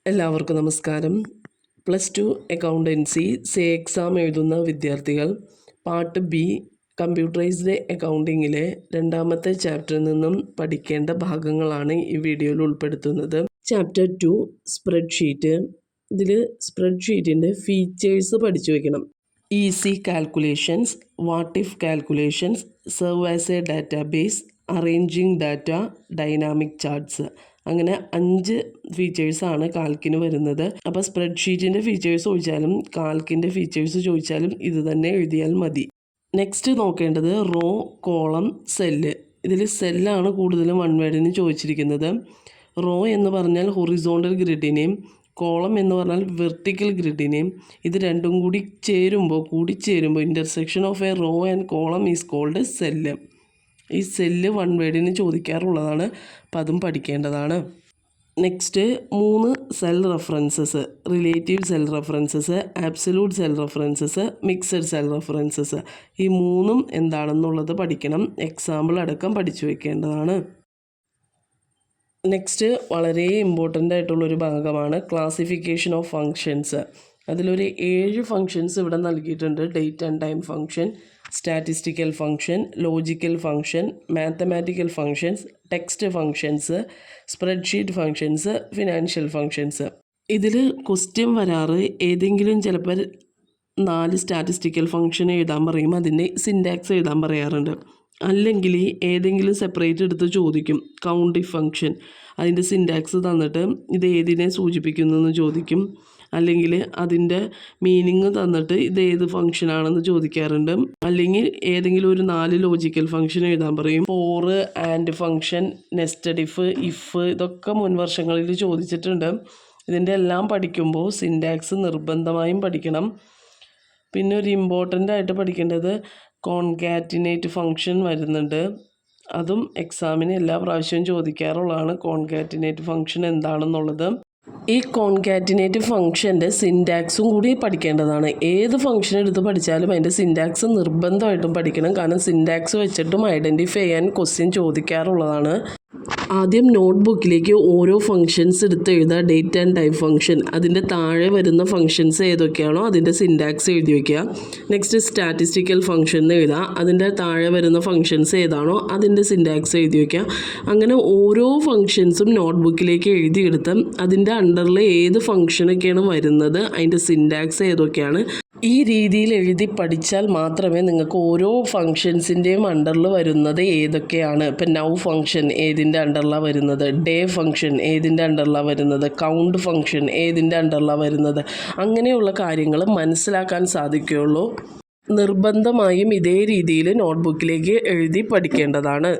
എല്ലാവർക്കും നമസ്കാരം. +2 accountancy exam എഴുതുന്ന വിദ്യാർത്ഥികൾ പാർട്ട് ബി കമ്പ്യൂട്ടറൈസ്ഡ് അക്കൗണ്ടിങ്ങിലെ രണ്ടാമത്തെ ചാപ്റ്ററിൽ നിന്നും പഠിക്കേണ്ട ഭാഗങ്ങളാണ് ഈ വീഡിയോയിൽ ഉൾപ്പെടുത്തുന്നത്. Chapter 2 spreadsheet. ഇതിൽ സ്പ്രെഡ്ഷീറ്റിൻ്റെ ഫീച്ചേഴ്സ് പഠിച്ചു വയ്ക്കണം. Easy calculations, what if calculations, serve as A database, arranging data, dynamic charts. അങ്ങനെ 5 ഫീച്ചേഴ്സാണ് കാൽക്കിന് വരുന്നത്. അപ്പോൾ സ്പ്രെഡ്ഷീറ്റിൻ്റെ ഫീച്ചേഴ്സ് ചോദിച്ചാലും കാൽക്കിൻ്റെ ഫീച്ചേഴ്സ് ചോദിച്ചാലും ഇത് തന്നെ എഴുതിയാൽ മതി. നെക്സ്റ്റ് നോക്കേണ്ടത് റോ, കോളം, സെല്ല്. ഇതിൽ സെല്ലാണ് കൂടുതലും വൺ വേർഡിന് ചോദിച്ചിരിക്കുന്നത്. റോ എന്ന് പറഞ്ഞാൽ ഹൊറിസോണ്ടൽ ഗ്രിഡിനെയും കോളം എന്ന് പറഞ്ഞാൽ വെർട്ടിക്കൽ ഗ്രിഡിനെയും ഇത് രണ്ടും കൂടിച്ചേരുമ്പോൾ intersection of a row and column is called cell. ഈ സെല്ല് വൺ വേർഡിന് ചോദിക്കാറുള്ളതാണ്, അപ്പം അതും പഠിക്കേണ്ടതാണ്. Next 3 cell references: relative cell references, absolute cell references, mixed cell references. ഈ 3ഉം എന്താണെന്നുള്ളത് പഠിക്കണം. എക്സാമ്പിൾ അടക്കം പഠിച്ചു വയ്ക്കേണ്ടതാണ്. നെക്സ്റ്റ് വളരെ ഇമ്പോർട്ടൻ്റ് ആയിട്ടുള്ളൊരു ഭാഗമാണ് ക്ലാസിഫിക്കേഷൻ ഓഫ് ഫങ്ഷൻസ്. അതിലൊരു 7 ഫങ്ഷൻസ് ഇവിടെ നൽകിയിട്ടുണ്ട്. Date and time function, statistical function, logical function, mathematical functions, text functions, spreadsheet functions, financial functions. ഇതിൽ ക്വസ്റ്റ്യൻ വരാറ് ഏതെങ്കിലും ചിലപ്പോൾ 4 സ്റ്റാറ്റിസ്റ്റിക്കൽ ഫങ്ഷൻ എഴുതാൻ പറയും, അതിൻ്റെ സിൻറ്റാക്സ് എഴുതാൻ പറയാറുണ്ട്. അല്ലെങ്കിൽ ഏതെങ്കിലും സെപ്പറേറ്റ് എടുത്ത് ചോദിക്കും. കൗണ്ട് ഇഫ് ഫങ്ഷൻ, അതിൻ്റെ സിൻറ്റാക്സ് തന്നിട്ട് ഇത് ഏതിനെ സൂചിപ്പിക്കുന്നതെന്ന് ചോദിക്കും. അല്ലെങ്കിൽ അതിൻ്റെ മീനിങ് തന്നിട്ട് ഇത് ഏത് ഫംഗ്ഷനാണെന്ന് ചോദിക്കാറുണ്ട്. അല്ലെങ്കിൽ ഏതെങ്കിലും ഒരു 4 ലോജിക്കൽ ഫംഗ്ഷൻ എഴുതാൻ പറയും. For, and function, nested if, ഇതൊക്കെ മുൻ വർഷങ്ങളിൽ ചോദിച്ചിട്ടുണ്ട്. ഇതിൻ്റെ എല്ലാം പഠിക്കുമ്പോൾ സിൻറ്റാക്സ് നിർബന്ധമായും പഠിക്കണം. പിന്നെ ഒരു ഇമ്പോർട്ടൻ്റ് ആയിട്ട് പഠിക്കേണ്ടത് കോൺകാറ്റിനേറ്റ് ഫംഗ്ഷൻ വരുന്നുണ്ട്. അതും എക്സാമിന് എല്ലാ പ്രാവശ്യവും ചോദിക്കാറുള്ളതാണ്. കോൺകാറ്റിനേറ്റ് ഫംഗ്ഷൻ എന്താണെന്നുള്ളത്. ഈ കോൺകാറ്റിനേറ്റ് ഫംഗ്ഷൻ്റെ സിൻറ്റാക്സും കൂടി പഠിക്കേണ്ടതാണ്. ഏത് ഫംഗ്ഷൻ എടുത്ത് പഠിച്ചാലും അതിൻ്റെ സിൻറ്റാക്സ് നിർബന്ധമായിട്ടും പഠിക്കണം. കാരണം സിൻറ്റാക്സ് വെച്ചിട്ടും ഐഡൻറ്റിഫൈ ചെയ്യാൻ ക്വസ്റ്റ്യൻ ചോദിക്കാറുള്ളതാണ്. ആദ്യം നോട്ട് ബുക്കിലേക്ക് ഓരോ ഫങ്ഷൻസ് എടുത്ത് എഴുതുക. ഡേറ്റ് ആൻഡ് ടൈം ഫംഗ്ഷൻ, അതിൻ്റെ താഴെ വരുന്ന ഫങ്ഷൻസ് ഏതൊക്കെയാണോ അതിൻ്റെ സിൻറ്റാക്സ് എഴുതി വയ്ക്കുക. നെക്സ്റ്റ് സ്റ്റാറ്റിസ്റ്റിക്കൽ ഫംഗ്ഷൻ എന്ന് എഴുതുക. അതിൻ്റെ താഴെ വരുന്ന ഫങ്ഷൻസ് ഏതാണോ അതിൻ്റെ സിൻറ്റാക്സ് എഴുതി വയ്ക്കുക. അങ്ങനെ ഓരോ ഫങ്ഷൻസും നോട്ട് ബുക്കിലേക്ക് എഴുതിയെടുത്ത് അതിൻ്റെ അണ്ടറിൽ ഏത് ഫങ്ഷനൊക്കെയാണ് വരുന്നത്, അതിൻ്റെ സിൻറ്റാക്സ് ഏതൊക്കെയാണ്, ഈ രീതിയിൽ എഴുതി പഠിച്ചാൽ മാത്രമേ നിങ്ങൾക്ക് ഓരോ ഫങ്ഷൻസിൻ്റെയും അണ്ടറിൽ വരുന്നത് ഏതൊക്കെയാണ്. ഇപ്പം നൗ ഫങ്ഷൻ ഏതിൻ്റെ അണ്ടറിലാണ് വരുന്നത്, ഡേ ഫങ്ഷൻ ഏതിൻ്റെ അണ്ടറിലാണ് വരുന്നത്, കൗണ്ട് ഫങ്ഷൻ ഏതിൻ്റെ അണ്ടറിലാണ് വരുന്നത്, അങ്ങനെയുള്ള കാര്യങ്ങൾ മനസ്സിലാക്കാൻ സാധിക്കുകയുള്ളൂ. നിർബന്ധമായും ഇതേ രീതിയിൽ നോട്ട്ബുക്കിലേക്ക് എഴുതി പഠിക്കേണ്ടതാണ്.